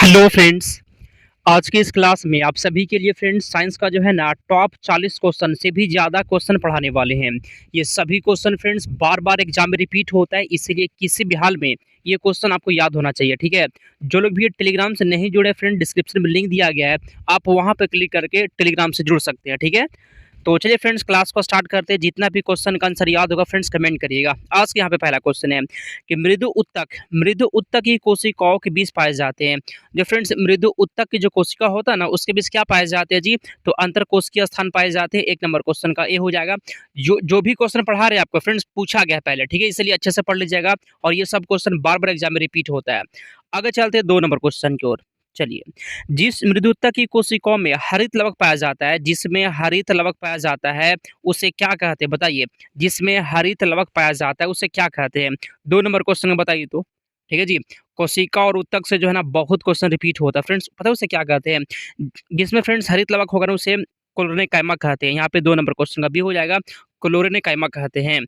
Hello friends. आज की इस क्लास में आप सभी के लिए फ्रेंड्स साइंस का जो है ना टॉप 40 क्वेश्चन से भी ज़्यादा क्वेश्चन पढ़ाने वाले हैं। ये सभी क्वेश्चन फ्रेंड्स बार बार एग्जाम में रिपीट होता है, इसीलिए किसी भी हाल में ये क्वेश्चन आपको याद होना चाहिए। ठीक है, जो लोग भी टेलीग्राम से नहीं जुड़े फ्रेंड, डिस्क्रिप्शन में लिंक दिया गया है, आप वहाँ पर क्लिक करके टेलीग्राम से जुड़ सकते हैं। ठीक है, तो चलिए फ्रेंड्स क्लास को स्टार्ट करते हैं। जितना भी क्वेश्चन का आंसर याद होगा फ्रेंड्स कमेंट करिएगा। आज के यहाँ पे पहला क्वेश्चन है कि मृदु उत्तक की कोशिकाओं के बीच पाए जाते हैं। जो फ्रेंड्स मृदु उत्तक की जो कोशिका होता है ना, उसके बीच क्या पाए जाते हैं जी? तो अंतर कोशिकीय स्थान पाए जाते हैं। एक नंबर क्वेश्चन का ए हो जाएगा। जो जो भी क्वेश्चन पढ़ा रहे हैं आपको फ्रेंड्स पूछा गया है पहले, ठीक है, इसलिए अच्छे से पढ़ लीजिएगा। और ये सब क्वेश्चन बार बार एग्जाम में रिपीट होता है। आगे चलते हैं 2 नंबर क्वेश्चन की ओर। चलिए, जिस मृदुता की कोशिकाओं में हरित लवक पाया जाता है, जिसमें हरित लवक पाया जाता है, उसे क्या कहते हैं बताइए? जिसमें हरित लवक पाया जाता है उसे क्या कहते हैं? 2 नंबर क्वेश्चन में बताइए तो। ठीक है जी, कोशिका और उत्तक से जो है ना बहुत क्वेश्चन रिपीट होता है फ्रेंड्स, पता है उसे क्या कहते हैं? जिसमें फ्रेंड्स हरित लवक होगा ना उसे क्लोरेनेकाइमा कहते हैं। यहाँ पे 2 नंबर क्वेश्चन का बी हो जाएगा, क्लोरेनेकाइमा कहते हैं।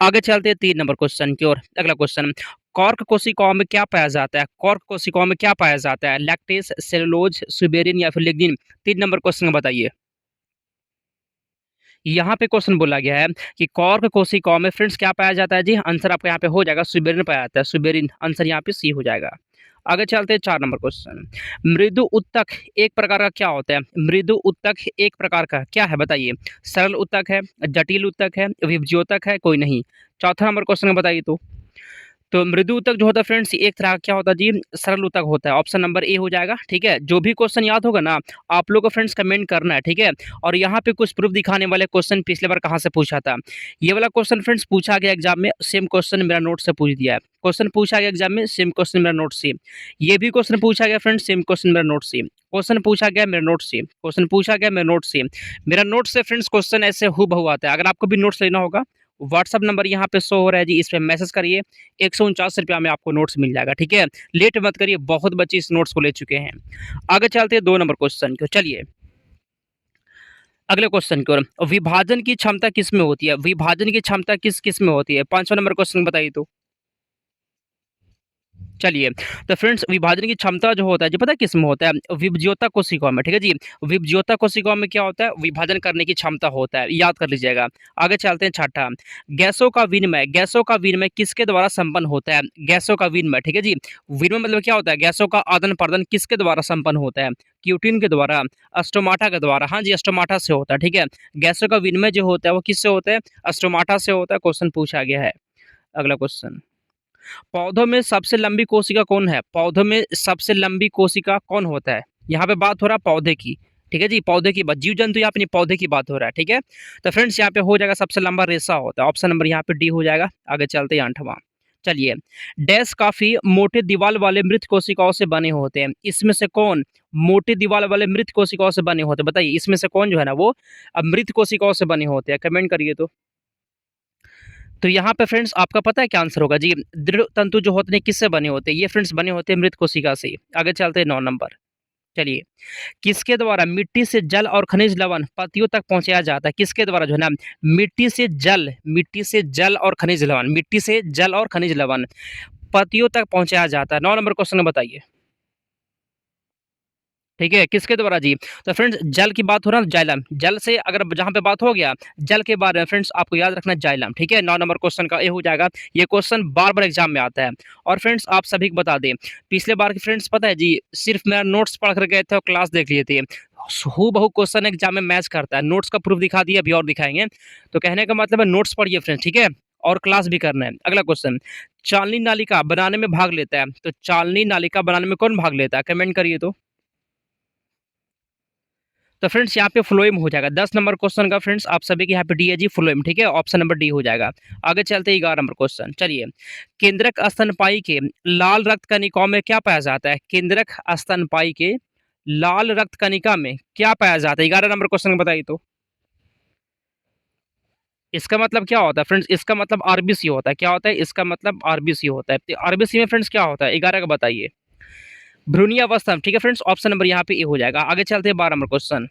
आगे चलते हैं 3 नंबर क्वेश्चन की ओर। अगला क्वेश्चन, कॉर्क कोशिकाओं में क्या पाया जाता है? कॉर्क कोशिकाओं में क्या पाया जाता है? लैक्टेस, सेलुलोज, सुबेरिन या फिर लिग्निन? 3 नंबर क्वेश्चन में बताइए। यहाँ पे क्वेश्चन बोला गया है कि कॉर्क कोशिकाओं में फ्रेंड्स क्या पाया जाता है जी? आंसर आपका यहाँ पे हो जाएगा सुबेरिन पाया जाता है, सुबेरिन। आंसर यहाँ पे सी हो जाएगा। आगे चलते हैं 4 नंबर क्वेश्चन। मृदु उत्तक एक प्रकार का क्या होता है? मृदु उत्तक एक प्रकार का क्या है बताइए? सरल उत्तक है, जटिल उत्तक है, विभज्योतक है, कोई नहीं? चौथा नंबर क्वेश्चन में बताइए तो मृदु ऊतक जो होता है फ्रेंड्स एक तरह का क्या होता है जी? सरल ऊतक होता है। ऑप्शन नंबर ए हो जाएगा। ठीक है, जो भी क्वेश्चन याद होगा ना आप लोग को फ्रेंड्स कमेंट करना है। ठीक है, और यहाँ पे कुछ प्रूफ दिखाने वाले क्वेश्चन पिछले बार कहाँ से पूछा था। ये वाला क्वेश्चन फ्रेंड्स पूछा गया एग्जाम में, सेम क्वेश्चन मेरा नोट से पूछ दिया है। क्वेश्चन पूछा गया एग्जाम में, सेम क्वेश्चन मेरा नोट से। ये भी क्वेश्चन पूछा गया फ्रेंड्स, सेम क्वेश्चन मेरा नोट से। क्वेश्चन पूछा गया मेरा नोट से, क्वेश्चन पूछा गया मेरा नोट से। मेरा नोट से फ्रेंड्स क्वेश्चन ऐसे हूबहू आता है। अगर आपको भी नोट्स लेना होगा, व्हाट्सअप नंबर यहाँ पे शो हो रहा है जी, इस पे मैसेज करिए। 149 रुपया में आपको नोट्स मिल जाएगा। ठीक है, लेट मत करिए, बहुत बच्चे इस नोट्स को ले चुके हैं। आगे चलते हैं 2 नंबर क्वेश्चन को। चलिए अगले क्वेश्चन की ओर। विभाजन की क्षमता किस में होती है? विभाजन की क्षमता किस किस में होती है? 5वां नंबर क्वेश्चन बताइए तो। चलिए, तो फ्रेंड्स विभाजन की क्षमता जो होता है जी पता है किसमें होता है? विभज्योता कोशिकाओं में। ठीक है जी, विभज्योता कोशिकाओं में क्या होता है? विभाजन करने की क्षमता होता है, याद कर लीजिएगा। आगे चलते हैं छठा, गैसों का विनिमय किसके द्वारा संपन्न होता है? गैसों का विनिमय। ठीक है जी, विनिमय मतलब क्या होता है? गैसों का आदान प्रदान किसके द्वारा संपन्न होता है? क्यूटिन के द्वारा, स्टोमाटा के द्वारा। हाँ जी, स्टोमाटा से होता है। ठीक है, गैसों का विनिमय जो होता है वो किससे होता है? स्टोमाटा से होता है। क्वेश्चन पूछा गया है। अगला क्वेश्चन, पौधों में सबसे लंबी कोशिका कौन है? पौधों में सबसे लंबी कोशिका कौन होता है? यहाँ पे बात हो रहा है पौधे की। ठीक है जी, पौधे की बात, जीव जंतु यहाँ पे नहीं, पौधे की बात हो रहा है। ठीक है, तो फ्रेंड्स यहाँ पे हो जाएगा सबसे लंबा रेशा होता है। ऑप्शन नंबर यहाँ पे डी हो जाएगा। आगे चलते हैं 8वां। चलिए, डैश काफी मोटे दीवार वाले मृत कोशिकाओं से बने होते हैं। इसमें से कौन मोटे दीवार वाले मृत कोशिकाओं से बने होते हैं? बताइए, इसमें से कौन जो है ना वो मृत कोशिकाओं से बने होते हैं? कमेंट करिए तो यहाँ पे फ्रेंड्स आपका पता है क्या आंसर होगा जी? दृढ़ तंतु जो होते हैं किससे बने होते हैं? ये फ्रेंड्स बने होते हैं मृत कोशिका से। आगे चलते हैं 9 नंबर। चलिए, किसके द्वारा मिट्टी से जल और खनिज लवण पत्तियों तक पहुंचाया जाता है? किसके द्वारा जो है ना मिट्टी से जल और खनिज लवण, मिट्टी से जल और खनिज लवण पत्तियों तक पहुंचाया जाता है? 9 नंबर क्वेश्चन में बताइए। ठीक है, किसके द्वारा जी? तो फ्रेंड्स जल की बात हो रहा है, जाइलम। जल से अगर जहाँ पे बात हो गया जल के बारे में फ्रेंड्स आपको याद रखना है जाइलम। ठीक है, 9 नंबर क्वेश्चन का ए हो जाएगा। ये क्वेश्चन बार बार एग्जाम में आता है। और फ्रेंड्स आप सभी को बता दें, पिछले बार के फ्रेंड्स पता है जी, सिर्फ मेरा नोट्स पढ़ कर गए थे और क्लास देख लिए थे। हूबहू क्वेश्चन एग्जाम में मैच करता है। नोट्स का प्रूफ दिखा दिया, अभी और दिखाएंगे। तो कहने का मतलब है नोट्स पढ़िए फ्रेंड्स। ठीक है, और क्लास भी करना है। अगला क्वेश्चन, चालनी नालिका बनाने में भाग लेता है, तो चालनी नालिका बनाने में कौन भाग लेता है? कमेंट करिए तो फ्रेंड्स यहाँ पे फ्लोएम हो जाएगा। 10 नंबर क्वेश्चन का फ्रेंड्स आप सभी के यहाँ पे डी है जी, फ्लोएम। ठीक है, ऑप्शन नंबर डी हो जाएगा। आगे चलते 11 नंबर क्वेश्चन। चलिए, केंद्रक स्तनपायी के लाल रक्त कणिकाओं में क्या पाया जाता है? केंद्रक स्तनपायी के लाल रक्त कणिका में क्या पाया जाता है? 11 नंबर क्वेश्चन बताइए तो। इसका मतलब क्या होता है फ्रेंड्स? इसका मतलब आरबीसी होता है। क्या होता है? इसका मतलब आरबीसी होता है। तो आरबीसी में फ्रेंड्स क्या होता है? 11 का बताइए। भ्रूणीय अवस्था। ठीक है फ्रेंड्स, ऑप्शन नंबर यहाँ पे ए हो जाएगा। आगे चलते हैं 12 नंबर क्वेश्चन।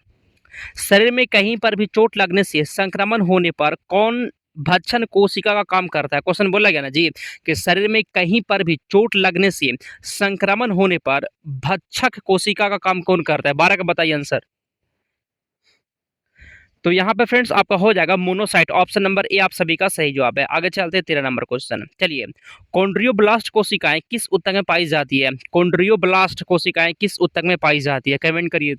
शरीर में कहीं पर भी चोट लगने से संक्रमण होने पर कौन भक्षण कोशिका का काम करता है। क्वेश्चन बोला गया ना जी कि शरीर में कहीं पर भी चोट लगने से संक्रमण होने पर भक्षक कोशिका का काम कौन करता है? 12 का बताइए आंसर। तो यहाँ पे फ्रेंड्स आपका हो जाएगा मोनोसाइट। ऑप्शन नंबर ए आप सभी का सही जवाब है। आगे चलते हैं 13 नंबर क्वेश्चन। चलिए, कॉन्ड्रियोब्लास्ट कोशिकाएं किस ऊतक में पाई जाती है? कॉन्ड्रियोब्लास्ट कोशिकाएं किस ऊतक में पाई जाती है? कमेंट करिए।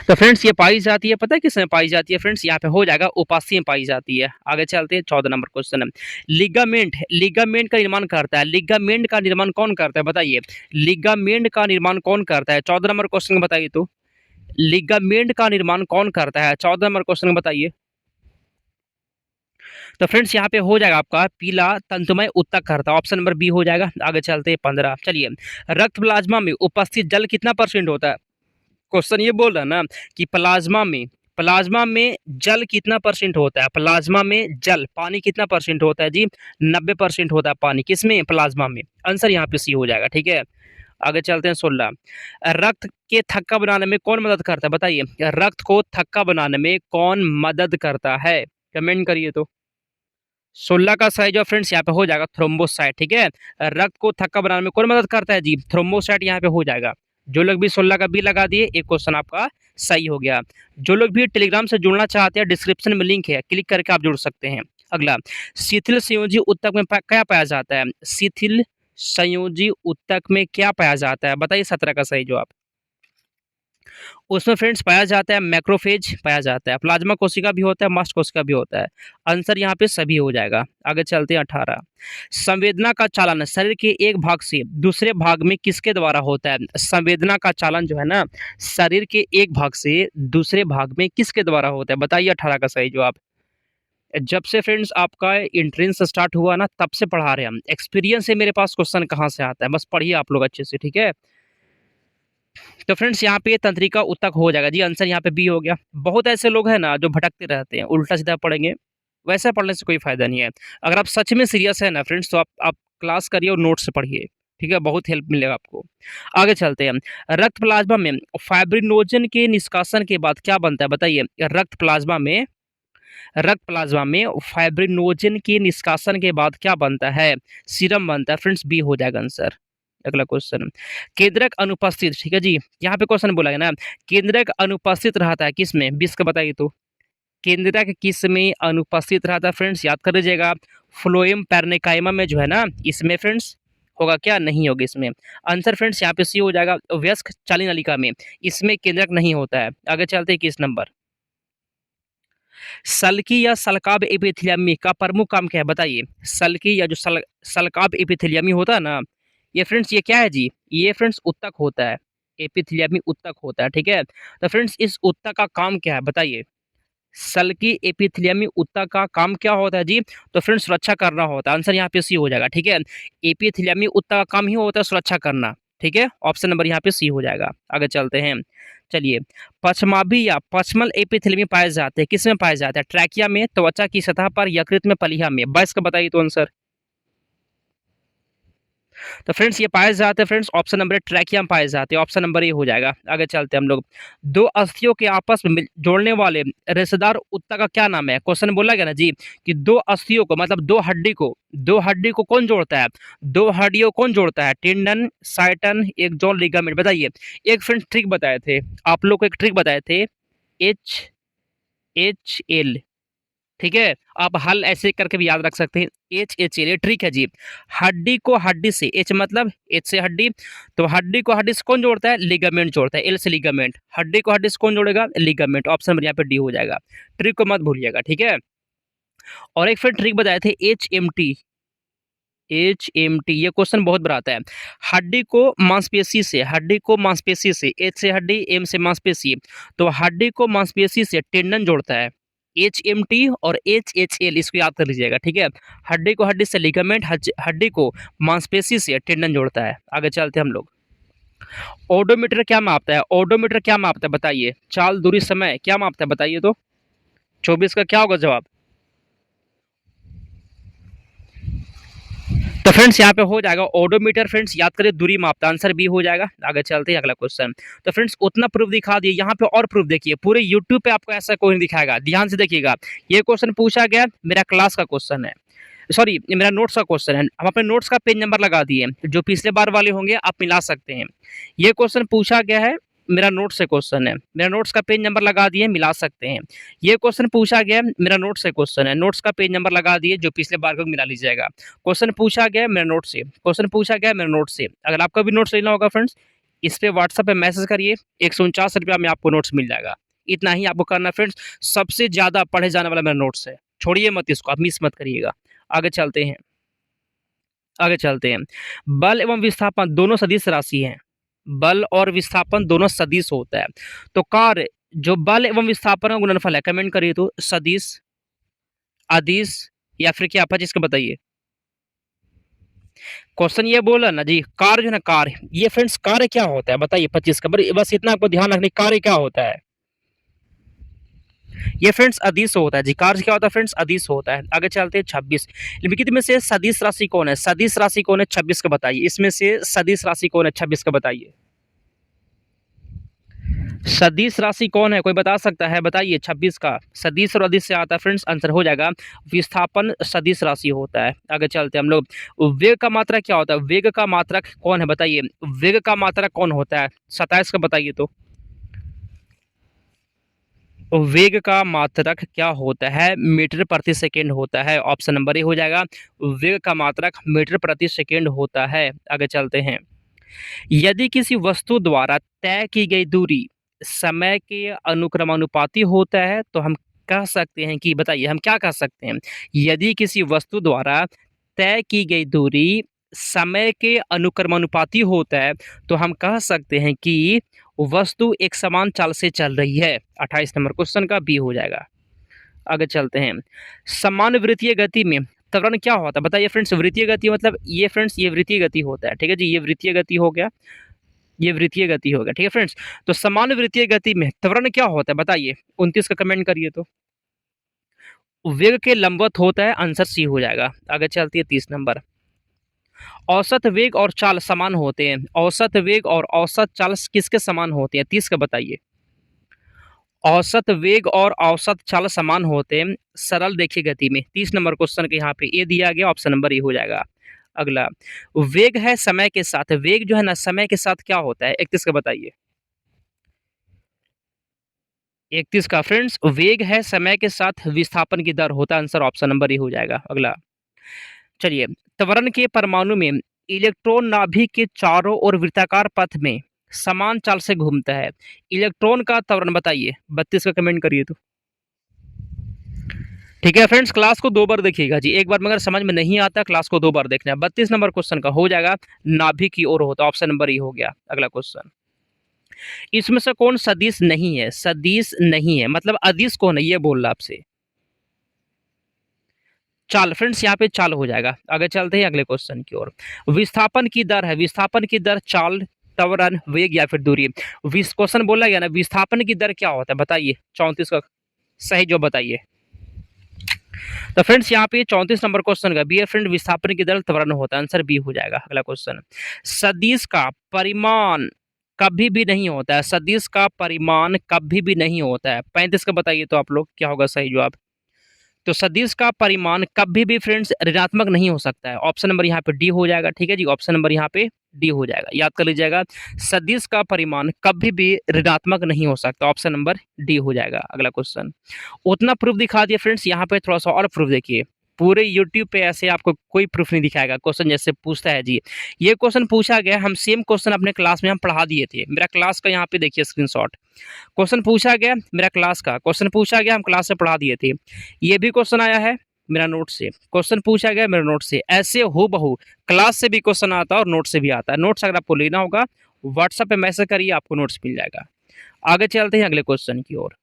तो फ्रेंड्स ये पाई जाती है, पता है किसमें पाई जाती है फ्रेंड्स? यहाँ पे हो जाएगा उपास्थि में पाई जाती है। आगे चलते हैं 14 नंबर क्वेश्चन। लिगामेंट, लिगामेंट का निर्माण करता है, लिगामेंट का निर्माण कौन करता है बताइए? लिगामेंट का निर्माण कौन करता है? 14 नंबर क्वेश्चन बताइए तो। लिगामेंट का निर्माण कौन करता है? 14 नंबर क्वेश्चन बताइए। तो फ्रेंड्स यहाँ पे हो जाएगा आपका पीला तंतुमय ऊतक करता है। ऑप्शन नंबर बी हो जाएगा। आगे चलते हैं 15। चलिए, रक्त प्लाज्मा में उपस्थित जल कितना परसेंट होता है? क्वेश्चन ये बोल रहा है ना कि प्लाज्मा में जल कितना परसेंट होता है? प्लाज्मा में जल पानी कितना परसेंट होता है जी? 90% होता है पानी। किसमें? प्लाज्मा में। आंसर यहाँ पे सी हो जाएगा। ठीक है, आगे चलते हैं 16। रक्त के थक्का बनाने में कौन मदद करता है बताइए? रक्त को थक्का बनाने में कौन मदद करता है? कमेंट करिए तो। 16 का सही जवाब फ्रेंड्स यहाँ पे हो जाएगा थ्रोम्बोसाइट। ठीक है, रक्त को थक्का बनाने में कौन मदद करता है जी? थ्रोम्बोसाइट यहाँ पे हो जाएगा। जो लोग भी 16 का बी लगा दिए, एक क्वेश्चन आपका सही हो गया। जो लोग भी टेलीग्राम से जुड़ना चाहते हैं, डिस्क्रिप्शन में लिंक है, क्लिक करके आप जुड़ सकते हैं। अगला, शिथिल संयोजी ऊतक में क्या पाया जाता है? शिथिल संयोजी ऊतक में क्या पाया जाता है बताइए? 17 का सही जवाब। उसमें फ्रेंड्स पाया जाता है मैक्रोफेज पाया जाता है, प्लाज्मा कोशिका भी होता है, मास्ट कोशिका भी होता है। आंसर यहाँ पे सभी हो जाएगा। आगे चलते हैं 18। संवेदना का चालन शरीर के एक भाग से दूसरे भाग में किसके द्वारा होता है? संवेदना का चालन जो है ना, शरीर के एक भाग से दूसरे भाग में किसके द्वारा होता है बताइए? 18 का सही जवाब। जब से फ्रेंड्स आपका एंट्रेंस स्टार्ट हुआ ना, तब से पढ़ा रहे हैं हम। एक्सपीरियंस है मेरे पास, क्वेश्चन कहाँ से आता है, बस पढ़िए आप लोग अच्छे से। ठीक है, तो फ्रेंड्स यहाँ पे तंत्रिका ऊतक हो जाएगा जी। आंसर यहाँ पे बी हो गया। बहुत ऐसे लोग हैं ना जो भटकते रहते हैं, उल्टा सीधा पढ़ेंगे, वैसा पढ़ने से कोई फायदा नहीं है। अगर आप सच में सीरियस है ना फ्रेंड्स, तो आप क्लास करिए और नोट से पढ़िए। ठीक है, बहुत हेल्प मिलेगा आपको। आगे चलते हैं। रक्त प्लाज्मा में फाइब्रिनोजन के निष्कासन के बाद क्या बनता है बताइए? रक्त प्लाज्मा में फाइब्रिनोजन के निष्कासन के बाद क्या बनता है? सीरम बनता है फ्रेंड्स। बी हो जाएगा आंसर। अगला क्वेश्चन, केंद्रक अनुपस्थित। ठीक है जी, यहाँ पे क्वेश्चन बोला है ना, केंद्रक अनुपस्थित रहता है किसमें? 20 का बताइए तो। केंद्रक किस में अनुपस्थित रहता है फ्रेंड्स? याद कर लीजिएगा। फ्लोएम पैरेन्काइमा में जो है ना, इसमें फ्रेंड्स होगा क्या? नहीं होगा इसमें। आंसर फ्रेंड्स यहाँ पे सी हो जाएगा। वयस्क चाली नलिका में इसमें केंद्रक नहीं होता है। आगे चलते हैं 21 नंबर। सल्की या सल्काब एपिथेलियमी का प्रमुख काम क्या है बताइए? सल्की या जो सल्काब एपिथेलियमी होता है ना, ये फ्रेंड्स ये क्या है जी? ये फ्रेंड्स ऊतक होता है। एपिथेलियमी ऊतक होता है। ठीक है, तो फ्रेंड्स इस ऊतक का काम क्या है बताइए? सल्की एपिथेलियमी ऊतक का काम क्या होता है जी? तो फ्रेंड्स सुरक्षा करना होता है। आंसर यहाँ पे सी हो जाएगा। ठीक है, एपिथेलियमी ऊतक का काम ही होता है सुरक्षा करना। ठीक है, ऑप्शन नंबर यहाँ पे सी हो जाएगा। आगे चलते हैं। चलिए, पश्चमाभी या पश्चमल एपिथेलियमी पाए जाते हैं, किसमें पाए जाते हैं? ट्रैकिया में, त्वचा की सतह पर, यकृत में, पलिया में। 22 का बताइए तो आंसर। तो फ्रेंड्स ये पाए जाते हैं फ्रेंड्स, ऑप्शन नंबर ट्रैकिया में पाए जाते हैं। ऑप्शन नंबर ए हो जाएगा। आगे चलते हैं हम लोग। दो अस्थियों के आपस में जोड़ने वाले रेशेदार ऊतक का क्या नाम है? क्वेश्चन बोला गया ना जी कि दो अस्थियों को, मतलब दो हड्डी को कौन जोड़ता है? दो हड्डियों कौन जोड़ता है? टेंडन, साइटन, एक जॉन लिगामेंट। बताइए। एक फ्रेंड्स ट्रिक बताए थे आप लोग को, एक ट्रिक बताए थे, HHL। ठीक है, आप हल ऐसे करके भी याद रख सकते हैं। HHL ये ट्रिक है जी। हड्डी को हड्डी से, एच मतलब एच से हड्डी, तो हड्डी को हड्डी से कौन जोड़ता है? लिगामेंट जोड़ता है। एल से लिगामेंट। हड्डी को हड्डी से कौन जोड़ेगा? लिगामेंट। ऑप्शन नंबर यहाँ पे डी हो जाएगा। ट्रिक को मत भूलिएगा। ठीक है, और एक फिर ट्रिक बताए थे HMT। ये क्वेश्चन बहुत बार आता है। हड्डी को मांसपेशी से, एच से हड्डी, एम से मांसपेशी, तो हड्डी को मांसपेशी से टेंडन जोड़ता है। HMT और HHL इसको याद कर लीजिएगा। ठीक है, हड्डी को हड्डी से लिगामेंट, हड्डी को मांसपेशी से टेंडन जोड़ता है। आगे चलते हैं हम लोग। ओडोमीटर क्या मापता है? ओडोमीटर क्या मापता है बताइए? चाल, दूरी, समय क्या मापता है बताइए तो। 24 का क्या होगा जवाब? तो फ्रेंड्स यहाँ पे हो जाएगा ओडोमीटर, फ्रेंड्स याद करिए दूरी मापता, आंसर बी हो जाएगा। आगे चलते हैं अगला क्वेश्चन। तो फ्रेंड्स उतना प्रूफ दिखा दिए, यहाँ पे और प्रूफ देखिए, पूरे यूट्यूब पे आपको ऐसा कोई नहीं दिखाएगा, ध्यान से देखिएगा। ये क्वेश्चन पूछा गया, मेरा क्लास का क्वेश्चन है, सॉरी मेरा नोट्स का क्वेश्चन है। हम अपने नोट्स का पेज नंबर लगा दिए, जो पिछले बार वाले होंगे आप मिला सकते हैं। ये क्वेश्चन पूछा गया है, मेरा नोट्स से क्वेश्चन है, मेरा नोट्स का पेज नंबर लगा दिए, मिला सकते हैं। ये क्वेश्चन पूछा गया, मेरा नोट्स से क्वेश्चन है, नोट्स का पेज नंबर लगा दिए, जो पिछले बार को मिला लीजिएगा। क्वेश्चन पूछा गया मेरा नोट से, क्वेश्चन पूछा गया मेरा नोट से। अगर आपका भी नोट्स लेना होगा फ्रेंड्स, इस पे व्हाट्सएप पे मैसेज करिए, 149 रुपया में आपको नोट्स मिल जाएगा। इतना ही आपको करना फ्रेंड्स, सबसे ज़्यादा पढ़े जाने वाला मेरा नोट्स है, छोड़िए मत इसको, आप मिस मत करिएगा। आगे चलते हैं, आगे चलते हैं। बल एवं विस्थापन दोनों सदिश राशि हैं, बल और विस्थापन दोनों सदिश होता है। तो कार्य जो बल एवं विस्थापन का गुणनफल है, कमेंट करिए तो सदिश, अदिश या फिर क्या आप इसका बताइए। क्वेश्चन ये बोला ना जी, कार्य जो है ना कार्य, ये फ्रेंड्स कार्य क्या होता है बताइए 25 का, बस इतना आपको ध्यान रखने, कार्य क्या होता है। ये फ्रेंड्स अदिश होता है जी, कार्य क्या होता है फ्रेंड्स, अदिश होता है। आगे चलते हैं 26, निम्नलिखित में से सदिश राशि कौन है, सदिश राशि कौन है 26 का बताइए, इसमें से सदिश राशि कौन है 26 का बताइए। सदिश राशि कौन है, कोई बता सकता है, बताइए 26 का। सदिश और अदिश से आता है फ्रेंड्स, आंसर हो जाएगा विस्थापन सदिश राशि होता है। आगे चलते हैं हम लोग। वेग का मात्रक क्या होता है, वेग का मात्रक कौन है बताइए, वेग का मात्रक कौन होता है 27 का बताइए। तो वेग का मात्रक क्या होता है, मीटर प्रति सेकेंड होता है, ऑप्शन नंबर ए हो जाएगा। वेग का मात्रक मीटर प्रति सेकेंड होता है। आगे चलते हैं। यदि किसी वस्तु द्वारा तय की गई दूरी समय के अनुक्रमानुपाती होता है तो हम कह सकते हैं कि, बताइए हम क्या कह सकते हैं। यदि किसी वस्तु द्वारा तय की गई दूरी समय के अनुक्रमानुपाती होता है तो हम कह सकते हैं कि वस्तु एक समान चाल से चल रही है। 28 नंबर क्वेश्चन का बी हो जाएगा। आगे चलते हैं। समान वृत्तीय गति में त्वरण क्या होता है बताइए फ्रेंड्स। वृत्तीय गति मतलब ये फ्रेंड्स, ये वृत्तीय गति होता है, ठीक है जी, ये वृत्तीय गति हो गया, ये वृत्तीय गति हो गया, ठीक है फ्रेंड्स। तो समान वृत्तीय गति में त्वरण क्या होता है बताइए, 29 का कमेंट करिए तो। वेग के लंबवत होता है, आंसर सी हो जाएगा। आगे चलती है 30 नंबर। औसत वेग और चाल समान होते हैं, औसत वेग और औसत चाल किसके समान होते हैं 30 का बताइए। औसत वेग और औसत चाल समान होते हैं सरल देखिए गति में। 30 नंबर क्वेश्चन के यहाँ पे ए दिया गया, ऑप्शन नंबर ए हो जाएगा। अगला, वेग है समय के साथ, वेग जो है ना समय के साथ क्या होता है 31 का बताइए। 31 का फ्रेंड्स, वेग है समय के साथ विस्थापन की दर होता है, आंसर ऑप्शन नंबर ए हो जाएगा। अगला चलिए, त्वरण के परमाणु में इलेक्ट्रॉन नाभिक के चारों ओर वृत्ताकार पथ में समान चाल से घूमता है। इलेक्ट्रॉन का त्वरण बताइए, 32 का कमेंट करिए तो। ठीक है फ्रेंड्स, क्लास को 2 बार देखिएगा जी, एक बार मगर समझ में नहीं आता, क्लास को 2 बार देखना है। 32 नंबर क्वेश्चन का हो जाएगा नाभिक की ओर होता, ऑप्शन नंबर ई हो गया। अगला क्वेश्चन, इसमें से कौन सदिश नहीं है, सदिश नहीं है मतलब अदिश कौन है ये बोल रहा आपसे। चाल फ्रेंड्स, यहाँ पे चाल हो जाएगा। आगे चलते हैं अगले क्वेश्चन की ओर। विस्थापन की दर है, विस्थापन की दर चाल, त्वरण, वेग या फिर दूरी। क्वेश्चन बोला गया ना विस्थापन की दर क्या होता है बताइए, 34 का सही जो बताइए। तो फ्रेंड्स यहाँ पे 34 नंबर क्वेश्चन का बी है फ्रेंड, विस्थापन की दर त्वरण होता है, आंसर बी हो जाएगा। अगला क्वेश्चन, सदिश का परिमाण कभी भी नहीं होता है, सदिश का परिमाण कभी भी नहीं होता है। 35 का बताइए तो आप लोग क्या होगा सही जवाब। तो सदिश का परिमाण कभी भी फ्रेंड्स ऋणात्मक नहीं हो सकता है, ऑप्शन नंबर यहाँ पे डी हो जाएगा। ठीक है जी, ऑप्शन नंबर यहाँ पे डी हो जाएगा, याद कर लीजिएगा। सदिश का परिमाण कभी भी ऋणात्मक नहीं हो सकता, ऑप्शन नंबर डी हो जाएगा। अगला क्वेश्चन, उतना प्रूफ दिखा दिए फ्रेंड्स, यहाँ पे थोड़ा सा और प्रूफ देखिए। पूरे यूट्यूब पे ऐसे आपको कोई प्रूफ नहीं दिखाएगा, क्वेश्चन जैसे पूछता है जी। ये क्वेश्चन पूछा गया, हम सेम क्वेश्चन अपने क्लास में हम पढ़ा दिए थे, मेरा क्लास का यहाँ पे देखिए स्क्रीनशॉट। क्वेश्चन पूछा गया मेरा क्लास का, क्वेश्चन पूछा गया हम क्लास से पढ़ा दिए थे। ये भी क्वेश्चन आया है मेरा नोट से, क्वेश्चन पूछा गया मेरे नोट से। ऐसे हूबहू क्लास से भी क्वेश्चन आता है और नोट से भी आता है। नोट्स अगर आपको लेना होगा व्हाट्सएप पे मैसेज करिए, आपको नोट्स मिल जाएगा। आगे चलते हैं अगले क्वेश्चन की ओर।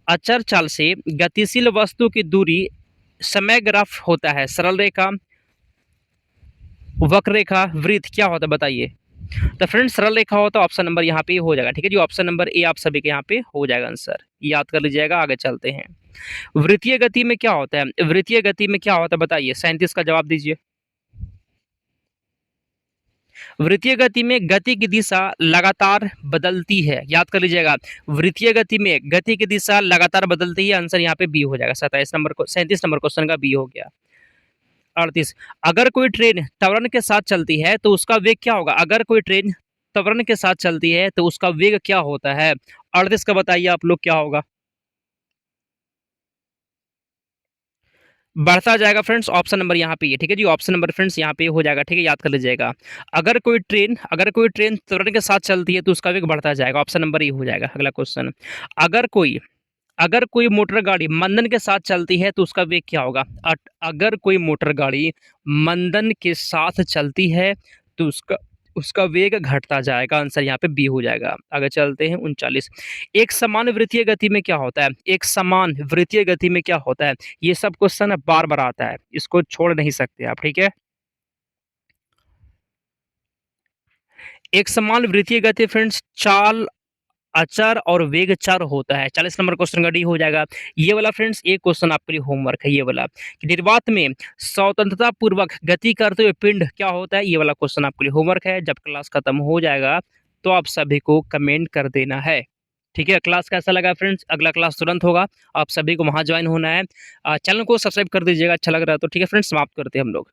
अचर चाल से गतिशील वस्तु की दूरी समय ग्राफ होता है, सरल रेखा, वक्र रेखा, वृत्त क्या होता है बताइए। तो फ्रेंड्स सरल रेखा हो तो ऑप्शन नंबर यहाँ पे हो जाएगा। ठीक है जी, ऑप्शन नंबर ए आप सभी के यहाँ पे हो जाएगा आंसर, याद कर लीजिएगा। आगे चलते हैं, वृत्तीय गति में क्या होता है? वृत्तीय गति में क्या होता है बताइए, 37 का जवाब दीजिए। वृत्तीय गति में गति की दिशा लगातार बदलती है, याद कर लीजिएगा। वृत्तीय गति में गति की दिशा लगातार बदलती है, आंसर यहाँ पे बी हो जाएगा। 27 नंबर को 37 नंबर क्वेश्चन का बी हो गया। 38, अगर कोई ट्रेन त्वरण के साथ चलती है तो उसका वेग क्या होगा? अगर कोई ट्रेन त्वरण के साथ चलती है तो उसका वेग क्या होता है? 38 का बताइए आप लोग क्या होगा? बढ़ता जाएगा फ्रेंड्स, ऑप्शन नंबर यहाँ पे ये। ठीक है जी, ऑप्शन नंबर फ्रेंड्स यहाँ पे हो जाएगा। ठीक है, याद कर लीजिएगा। अगर कोई ट्रेन त्वरण के साथ चलती है तो उसका वेग बढ़ता जाएगा, ऑप्शन नंबर ये हो जाएगा। अगला क्वेश्चन, अगर कोई अगर कोई मोटर गाड़ी मंदन के साथ चलती है तो उसका वेग क्या होगा? अगर कोई मोटर गाड़ी मंदन के साथ चलती है तो उसका उसका वेग घटता जाएगा, आंसर यहाँ पे बी हो जाएगा। आगे चलते हैं 39, एक समान वृत्तीय गति में क्या होता है? एक समान वृत्तीय गति में क्या होता है? ये सब क्वेश्चन बार बार आता है, इसको छोड़ नहीं सकते आप। ठीक है, एक समान वृत्तीय गति फ्रेंड्स चाल अचर और वेग चर होता है। 40 नंबर क्वेश्चन का डी हो जाएगा। ये वाला फ्रेंड्स एक क्वेश्चन आपके लिए होमवर्क है, ये वाला कि निर्वात में स्वतंत्रता पूर्वक गति करते हुए पिंड क्या होता है? ये वाला क्वेश्चन आपके लिए होमवर्क है। जब क्लास खत्म हो जाएगा तो आप सभी को कमेंट कर देना है। ठीक है, क्लास कैसा लगा फ्रेंड्स? अगला क्लास तुरंत होगा, आप सभी को वहाँ ज्वाइन होना है। चैनल को सब्सक्राइब कर दीजिएगा, अच्छा लग रहा है तो। ठीक है फ्रेंड्स, समाप्त करते हैं हम लोग।